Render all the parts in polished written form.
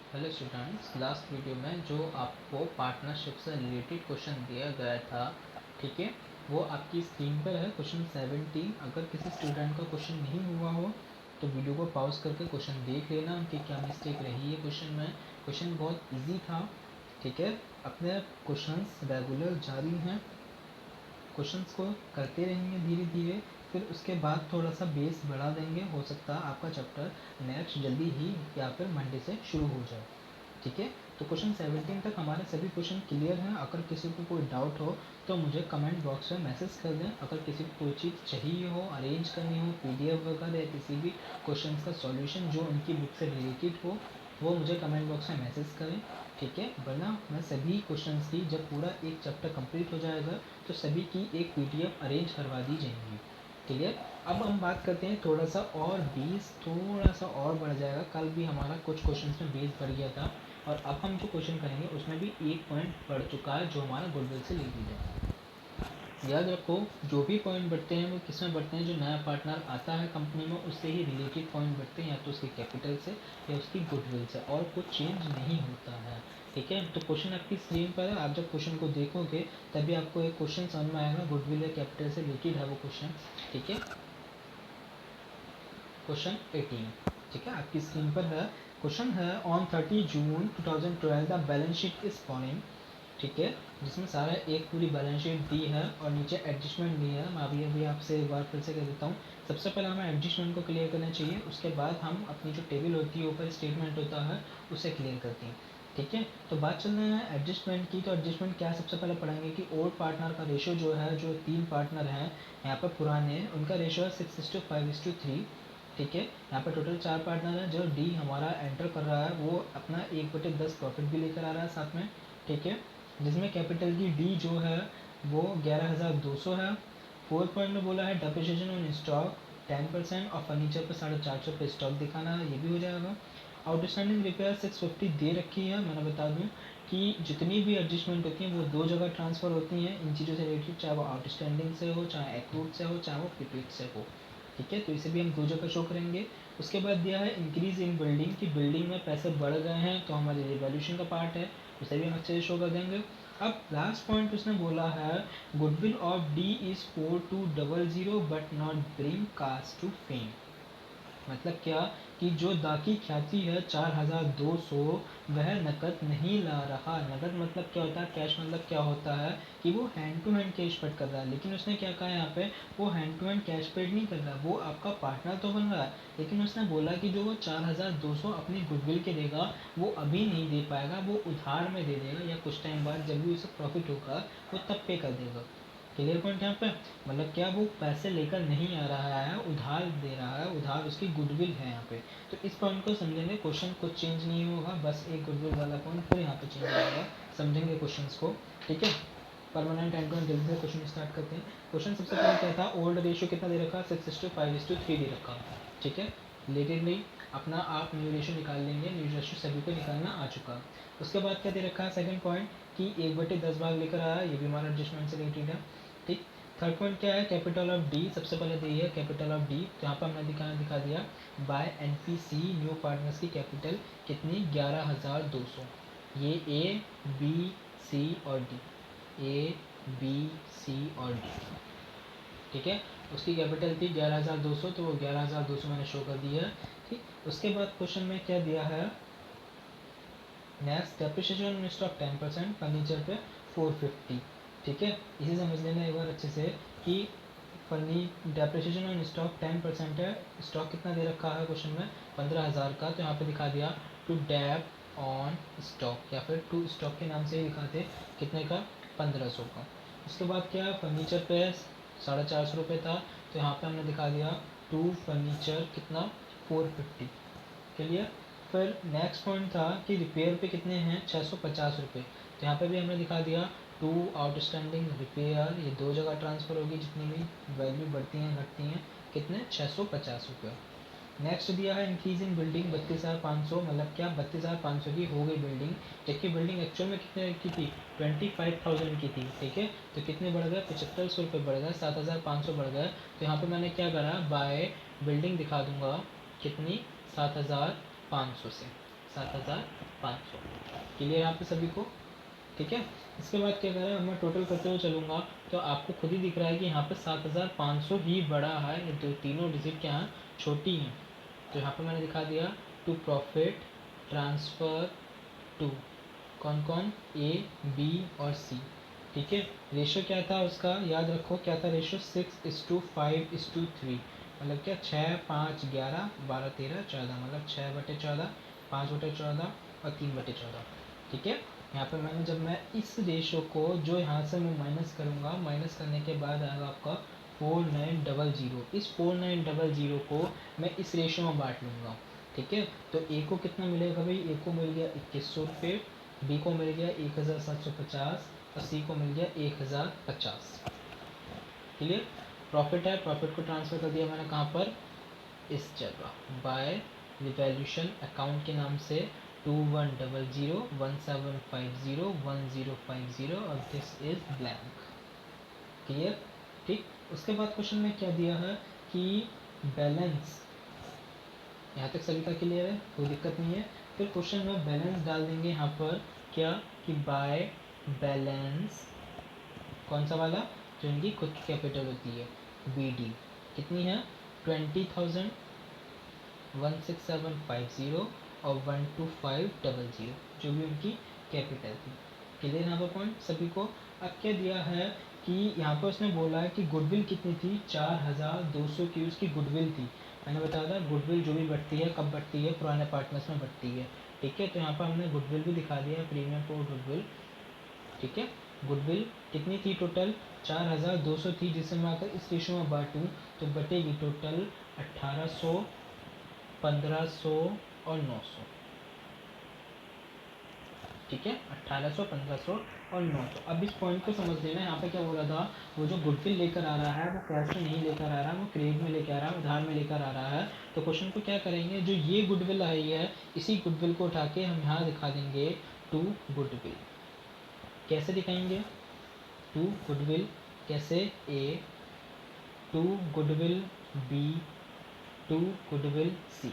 Hello students, last video में जो आपको पार्टनरशिप से रिलेटेड क्वेश्चन दिया गया था, ठीक है, वो आपकी स्क्रीन पर है। क्वेश्चन 17। अगर किसी स्टूडेंट का क्वेश्चन नहीं हुआ हो तो वीडियो को पॉज करके क्वेश्चन देख लेना कि क्या मिस्टेक रही है क्वेश्चन में। क्वेश्चन बहुत इजी था, ठीक है। अपने क्वेश्चंस रेगुलर जारी हैं, क्वेश्चंस को करते रहेंगे धीरे धीरे, फिर उसके बाद थोड़ा सा बेस बढ़ा देंगे। हो सकता है आपका चैप्टर नेक्स्ट जल्दी ही या फिर मंडे से शुरू हो जाए, ठीक है। तो क्वेश्चन 17 तक हमारे सभी क्वेश्चन क्लियर हैं। अगर किसी को कोई डाउट हो तो मुझे कमेंट बॉक्स में मैसेज कर दें। अगर किसी को कोई चीज़ चाहिए हो, अरेंज करनी हो, पीडीएफ वगैरह या किसी भी क्वेश्चन का सॉल्यूशन जो उनकी बुक से रिलेटेड हो, वो मुझे कमेंट बॉक्स में मैसेज करें, ठीक है। वरना मैं सभी क्वेश्चंस की, जब पूरा एक चैप्टर कंप्लीट हो जाएगा तो सभी की एक पीडीएफ अरेंज करवा दी जाएंगी, क्लियर। अब हम बात करते हैं थोड़ा सा और, बेस थोड़ा सा और बढ़ जाएगा। कल भी हमारा कुछ क्वेश्चन में बेस बढ़ गया था, और अब हम जो क्वेश्चन करेंगे उसमें भी एक पॉइंट बढ़ चुका है जो हमारा गुडविल से रिलेटेड है। याद रखो, जो भी पॉइंट बढ़ते हैं वो किस में बढ़ते हैं, जो नया पार्टनर आता है कंपनी में उससे ही रिलेटेड पॉइंट बढ़ते हैं, या तो उसके कैपिटल से या उसकी गुडविल से, और कुछ चेंज नहीं होता है, ठीक है। तो क्वेश्चन आपकी स्क्रीन पर है, आप जब क्वेश्चन को देखोगे तभी आपको एक क्वेश्चन समझ में आएगा, गुडविल या कैपिटल से रिलेटेड है वो क्वेश्चन, ठीक है। क्वेश्चन 18, ठीक है, आपकी स्क्रीन पर है। क्वेश्चन है on 30 June 2012 the balance sheet is following, ठीक है, जिसमें सारा एक पूरी बैलेंस शीट दी है और नीचे एडजस्टमेंट दी है। मैं अभी आपसे एक बार फिर से कह देता हूँ। सबसे पहले हमें एडजस्टमेंट को क्लियर करना चाहिए, उसके बाद हम अपनी जो टेबल होती है, ऊपर स्टेटमेंट होता है, उसे क्लियर करते हैं, ठीक है। तो बात चल रही है एडजस्टमेंट की। तो एडजस्टमेंट क्या, सबसे पहले पढ़ेंगे कि ओल्ड पार्टनर का रेशो जो है, जो 3 पार्टनर हैं यहाँ पर पुराने, उनका रेशो है 6:5:3, ठीक है। यहाँ पर टोटल 4 पार्टनर है। जो डी हमारा एंटर कर रहा है वो अपना 1/10 प्रॉफिट भी लेकर आ रहा है साथ में, ठीक है, जिसमें कैपिटल की डी जो है वो 11,200 है। 4 पॉइंट में बोला है डेप्रिसिएशन ऑन स्टॉक 10% और फर्नीचर पर 450 पे स्टॉक दिखाना है, ये भी हो जाएगा। आउटस्टैंडिंग रिपेयर 650 दे रखी है। मैंने बता दूं कि जितनी भी एडजस्टमेंट होती हैं वो 2 जगह ट्रांसफ़र होती हैं इन चीज़ों से रिलेटेड, चाहे वो आउटस्टैंडिंग से हो, चाहे एक्रूड से हो, चाहे वो प्रीपेड से हो, ठीक है। तो इसे भी हम 2 जगह शो करेंगे। उसके बाद दिया है इंक्रीज इन बिल्डिंग, की बिल्डिंग में पैसे बढ़ गए हैं तो हमारे रिवॉल्यूशन का पार्ट है, उसे भी हम अच्छे से शो कर देंगे। अब लास्ट पॉइंट उसने बोला है goodwill of D is 4200 but not bring cost to firm. मतलब क्या, कि जो दा की ख्याति है 4200, वह नकद नहीं ला रहा। नकद मतलब क्या होता है, कैश मतलब क्या होता है, कि वो hand to hand cash paid कर रहा है। लेकिन उसने क्या कहा यहाँ पे, वो hand to hand cash paid नहीं कर रहा, वो आपका पार्टनर तो बन रहा है, लेकिन उसने बोला कि जो वो 4200 अपनी गुडविल के देगा वो अभी नहीं दे पाएगा, वो उधार में दे देगा, या कुछ टाइम बाद जब भी उसे प्रॉफिट होगा वो तब पे कर देगा। क्लियर पॉइंट यहाँ पे, मतलब क्या, वो पैसे लेकर नहीं आ रहा है, उधार दे रहा है, उधार उसकी गुडविल है यहाँ पे। तो इस पॉइंट को समझेंगे, क्वेश्चन कुछ चेंज नहीं होगा, बस एक गुडविल वाला पॉइंट फिर यहाँ पे चेंज होगा। समझेंगे क्वेश्चंस को, ठीक है। परमानेंट एंड टू एंड जल्दी से क्वेश्चन स्टार्ट करते हैं। क्वेश्चन सबसे पहले क्या था, ओल्ड रेशियो कितना दे रखा, 6:5:3 दे रखा, ठीक है। रिलेटेड नहीं, अपना आप न्यू रेशियो निकाल लेंगे, न्यू रेशियो सभी को निकालना आ चुका। उसके बाद क्या दे रखा है, सेकंड पॉइंट, कि 1/10 भाग लेकर आया, ये भी हमारा एडजस्टमेंट से रिलेटेड है, ठीक। थर्ड पॉइंट क्या है, कैपिटल ऑफ डी, सबसे पहले दी है कैपिटल ऑफ डी, तो यहाँ पर हमने दिखा दिया बाय एनपीसी न्यू पार्टनर्स की कैपिटल कितनी, 11,200। ये ए बी सी और डी, ए बी सी और डी, ठीक है। उसकी कैपिटल थी 11,200, तो वो 11,200 मैंने शो कर दिया है, ठीक। उसके बाद क्वेश्चन में क्या दिया है, नेक्स्ट डेप्रिसिएशन स्टॉक 10%, फर्नीचर पे 450, ठीक है। इसे समझ लेना एक बार अच्छे से कि फर्नी डेप्रिसिएशन ऑन स्टॉक 10% है। स्टॉक कितना दे रखा है क्वेश्चन में, 15,000 का, तो यहाँ पे दिखा दिया टू डेप ऑन स्टॉक, या फिर टू स्टॉक के नाम से ही दिखाते कितने का, 1500 का। उसके बाद क्या, फर्नीचर पे 450 था, तो यहाँ पे हमने दिखा दिया टू फर्नीचर कितना, 450, क्लियर। फिर नेक्स्ट पॉइंट था कि रिपेयर पे कितने हैं, 650 रुपये, तो यहाँ पे भी हमने दिखा दिया टू आउटस्टैंडिंग रिपेयर, ये 2 जगह ट्रांसफ़र होगी, जितनी भी वैल्यू बढ़ती हैं घटती हैं, कितने, 650 रुपये। नेक्स्ट दिया है इंक्रीज इन बिल्डिंग 32,500, मतलब क्या, 32,500 की हो गई बिल्डिंग, जबकि बिल्डिंग एक्चुअल में कितने की थी, 25,000 की थी, ठीक है। तो कितने बढ़ गए, 7500 रुपये बढ़ गए, 7,500 बढ़ गए। तो यहाँ पे मैंने क्या करा, बाय बिल्डिंग दिखा दूंगा कितनी, 7,500 से, 7,000 500। क्लियर यहाँ पे सभी को? ठीक है। इसके बाद क्या करें, मैं टोटल करते हुए चलूँगा तो आपको खुद ही दिख रहा है कि यहाँ पे 7500 ही बड़ा है, ये दो तीनों डिजिट क्या हैं, छोटी हैं। तो यहाँ पे मैंने दिखा दिया टू प्रॉफिट ट्रांसफ़र टू, कौन कौन, ए बी और सी। ठीक है। रेशो क्या था उसका, याद रखो क्या था रेशो, 6:5:3, मतलब क्या 6, 5, 11, 12, 13, 14, मतलब 6/14, 5/14 और 3/14। ठीक है। यहाँ पे मैंने जब मैं इस रेशो को जो यहाँ से मैं माइनस करूँगा, माइनस करने के बाद आएगा आपका 4900। इस 4900 को मैं इस रेशो में बांट लूँगा। ठीक है। तो ए को कितना मिलेगा भाई, ए को मिल गया 2100 रुपये, बी को मिल गया 1750 और सी को मिल गया 1050। क्लियर? प्रॉफिट है, प्रॉफिट को ट्रांसफ़र कर दिया मैंने कहाँ पर, इस जगह, बाय रिवैल्यूशन अकाउंट के नाम से 210017501050 और दिस इज ब्लैंक। क्लियर? ठीक। उसके बाद क्वेश्चन में क्या दिया है कि बैलेंस, यहाँ तक सभी का क्लियर है, कोई दिक्कत नहीं है। फिर क्वेश्चन में बैलेंस डाल देंगे यहाँ पर क्या, कि बाय बैलेंस, कौन सा वाला, जो इनकी खुद की कैपिटल होती है, बी डी, कितनी है, 20,000, 16750 और 12500, जो भी उनकी कैपिटल थी। क्लियर यहाँ पर पॉइंट सभी को? अब क्या दिया है कि यहाँ पर उसने बोला है कि गुडविल कितनी थी, 4200 की उसकी गुडविल थी। मैंने बताया था गुडविल जो भी बढ़ती है कब बढ़ती है, पुराने पार्टनर्स में बढ़ती है। ठीक है। तो यहाँ पर हमने गुडविल भी दिखा दिया, प्रीमियम फॉर गुडविल। ठीक है। गुडविल कितनी थी टोटल, 4200 थी, जिसे मैं अगर इस रेशो में बांटूँ तो बटेगी टोटल 1800, 1500 और 900। ठीक है। 1800, 1500 और 900। अब इस पॉइंट को समझ लेना, यहाँ पे क्या बोला था, वो जो गुडविल लेकर आ रहा है वो कैश में नहीं लेकर आ रहा है, वो क्रेडिट में लेकर आ रहा है, उधार में लेकर आ रहा है। तो क्वेश्चन को क्या करेंगे, जो ये गुडविल आई है इसी गुडविल को उठा के हम यहाँ दिखा देंगे टू गुडविल। कैसे दिखाएंगे, टू गुडविल कैसे, A, to goodwill B, to goodwill C.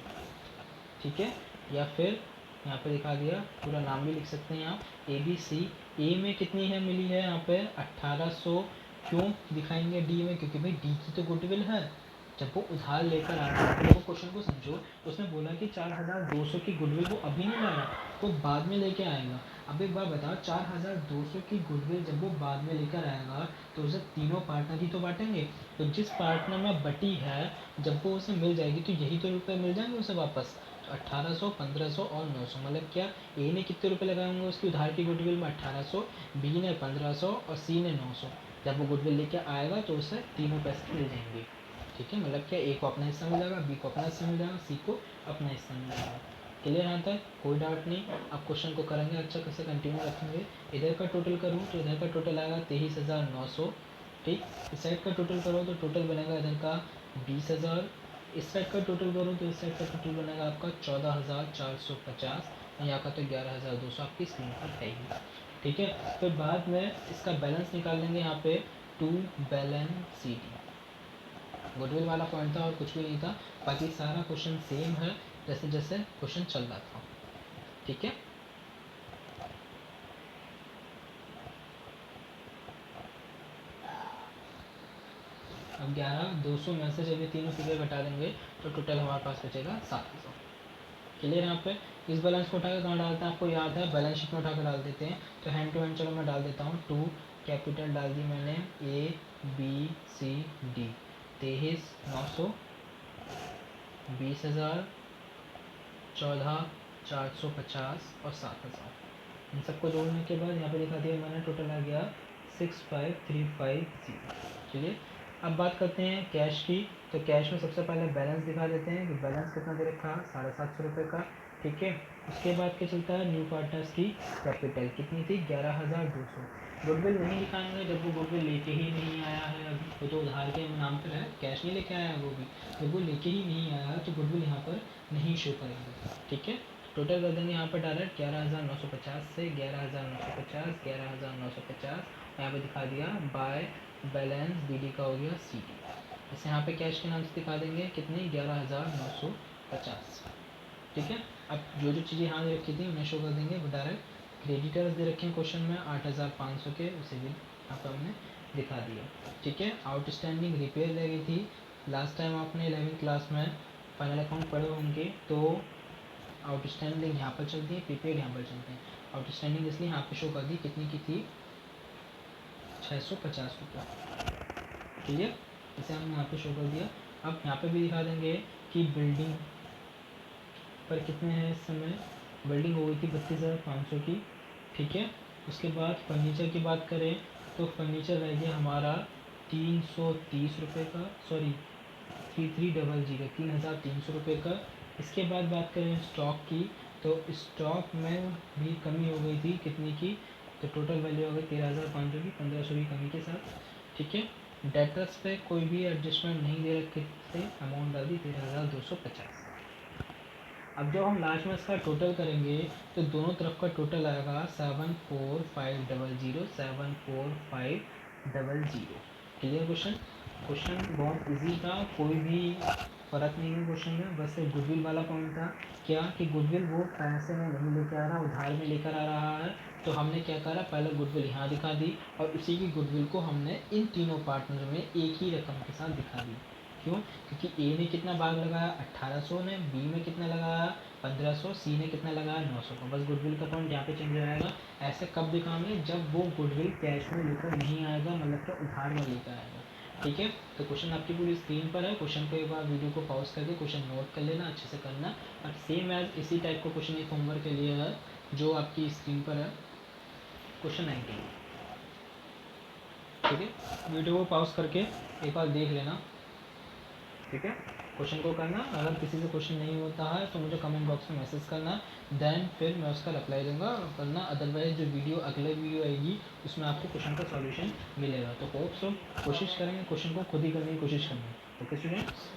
ठीक है। या फिर यहाँ पे दिखा दिया, पूरा नाम भी लिख सकते हैं आप, ए बी सी। ए में कितनी है मिली है यहाँ पे 1800, क्यों दिखाएंगे डी में, क्योंकि भाई डी की तो गुडविल है, जब वो उधार लेकर आ रहा है। तो क्वेश्चन को समझो, उसने बोला कि 4200 की गुडविल वो अभी नहीं लाया, वो बाद में लेके आएगा। अब एक बार बताओ, 4200 की गुडविल जब वो बाद में लेकर आएगा तो उसे तीनों पार्टनर ही तो बांटेंगे। तो जिस पार्टनर में बटी है, जब वो उसे मिल जाएगी तो यही तो रुपये मिल जाएंगे उसे वापस। तो 1800, 1500 और 900, मतलब क्या, ए ने कितने रुपए लगाए होंगे उसकी उधार की गुडविल में, 1800, बी ने 1500 और सी ने 900। जब वो गुडविल लेके आएगा तो उसे तीनों पैसे मिल जाएंगे। ठीक है। मतलब क्या, ए को अपना हिस्सा मिल जाएगा, बी को अपना हिस्सा मिल जाएगा, सी को अपना हिस्सा मिल जाएगा। क्लियर यहाँ तक? कोई डाउट नहीं। अब क्वेश्चन को करेंगे अच्छा कैसे कंटिन्यू रखेंगे। इधर का टोटल करूँ तो इधर का टोटल आएगा 23,900। ठीक। इस साइड का टोटल करो तो टोटल बनेगा इधर का 20,000। इस साइड का टोटल करूँ तो इस साइड का टोटल बनेगा आपका 14,450 और यहाँ का तो 11,200 आपकी स्क्रीन पर है ही। ठीक है। फिर बाद में इसका बैलेंस निकाल लेंगे यहाँ पे, to balance C D. Goodwill वाला पॉइंट था और कुछ भी नहीं था, बाकी सारा क्वेश्चन सेम है जैसे जैसे क्वेश्चन चल रहा था। ठीक है। अब 11,200 में से जब ये तीनों फिगर घटा देंगे तो टोटल हमारे पास बचेगा 7,000। क्लियर यहाँ पे? इस बैलेंस को उठाकर कहाँ डालते हैं आपको याद है, बैलेंस शीट में उठाकर डाल देते हैं। तो हैंड टू हैंड चलो मैं डाल देता हूँ। टू कैपिटल डाल दी मैंने, ए बी सी डी, 23,900, 20,000, 14,450 और 7,000। इन सबको जोड़ने के बाद यहाँ पे दिखा दिया मैंने, टोटल आ गया 65,350। चलिए अब बात करते हैं कैश की। तो कैश में सबसे पहले बैलेंस दिखा देते हैं कि बैलेंस कितना दे रखा है, 750 रुपये का। ठीक है। उसके बाद क्या चलता है, न्यू पार्टनर्स की कैपिटल कितनी थी, 11,200। गुडविल नहीं दिखाएंगे जब वो गुडविल लेके ही नहीं आया है, अभी वो तो उधार के नाम पर है, कैश नहीं लेके आया है वो भी। जब वो लेके ही नहीं आया है तो गुडविल यहाँ पर नहीं शो करेंगे। ठीक है। टोटल कर देंगे यहाँ पर डायरेक्ट 11,950 से 11,950, 11,950। यहाँ पे दिखा दिया बाय बैलेंस बी डी का हो गया सी डी। इसे यहाँ पे कैश के नाम से दिखा देंगे कितने, 11,950। ठीक है। अब जो जो चीज़ें यहाँ दे रखी थी उन्हें शो कर देंगे। डायरेक्ट क्रेडिटर्स दे रखे हैं क्वेश्चन में 8,500 के, उसे भी यहाँ पर हमने दिखा दिया। ठीक है, आउटस्टैंडिंग रिपेयर लगी थी। लास्ट टाइम आपने 11th क्लास में फाइनल अकाउंट पढ़े होंगे, तो आउटस्टैंडिंग यहाँ पर चलती है, प्रीपेड यहाँ पर चलते हैं। आउटस्टैंडिंग इसलिए यहाँ पे शो कर दी, कितनी की थी, 650 रुपये। ठीक है, इसे हमने यहाँ पे शो कर दिया। अब यहाँ पे भी दिखा देंगे कि बिल्डिंग पर कितने हैं इस समय। बिल्डिंग हो गई थी 32,500 की। ठीक है, उसके बाद फर्नीचर की बात करें तो फर्नीचर रह गया हमारा 330 रुपये का, सॉरी 3300, 3,300 रुपये का। इसके बाद बात करें स्टॉक की, तो स्टॉक में भी कमी हो गई थी, कितनी की, तो टोटल वैल्यू हो गई 13,500 की, 1500 की कमी के साथ। ठीक है, डेटर्स पे कोई भी एडजस्टमेंट नहीं दे रखे थे, अमाउंट डाल दी 13,250। अब जब हम लास्ट में इसका टोटल करेंगे तो दोनों तरफ का टोटल आएगा 74500, 74500। Clear question. क्वेश्चन बहुत इजी था, कोई भी फ़र्क नहीं है क्वेश्चन में, बस एक गुडविल वाला पॉइंट था। क्या कि गुडविल वो पैसे में नहीं लेकर आ रहा, उधार में लेकर आ रहा है। तो हमने क्या करा, पहले गुडविल यहाँ दिखा दी और उसी की गुडविल को हमने इन तीनों पार्टनर में एक ही रकम के साथ दिखा दी। क्यों, क्योंकि ए ने कितना भाग लगाया 1800 ने, बी में कितना लगाया 1500, सी ने कितना लगाया 900 का। बस गुडविल का पॉइंट यहाँ पे चेंज हो जाएगा। ऐसे कब दिखाएंगे, जब वो गुडविल कैश में लेकर नहीं आएगा, मतलब कि उधार में लेकर आएगा। ठीक है, तो क्वेश्चन आपकी पूरी स्क्रीन पर है। क्वेश्चन को एक बार वीडियो को पॉज करके क्वेश्चन नोट कर लेना, अच्छे से करना। और सेम एज इसी टाइप का क्वेश्चन एक होमवर्क के लिए है जो आपकी स्क्रीन पर है, क्वेश्चन 19। ठीक है, वीडियो को पॉज करके एक बार देख लेना। ठीक है, क्वेश्चन को करना। अगर किसी से क्वेश्चन नहीं होता है तो मुझे कमेंट बॉक्स में मैसेज करना, देन फिर मैं उसका रिप्लाई दूंगा करना। अदरवाइज जो अगले वीडियो आएगी उसमें आपको क्वेश्चन का सॉल्यूशन मिलेगा। तो होप सो कोशिश करेंगे क्वेश्चन को खुद ही करने की कोशिश करनी। Okay students.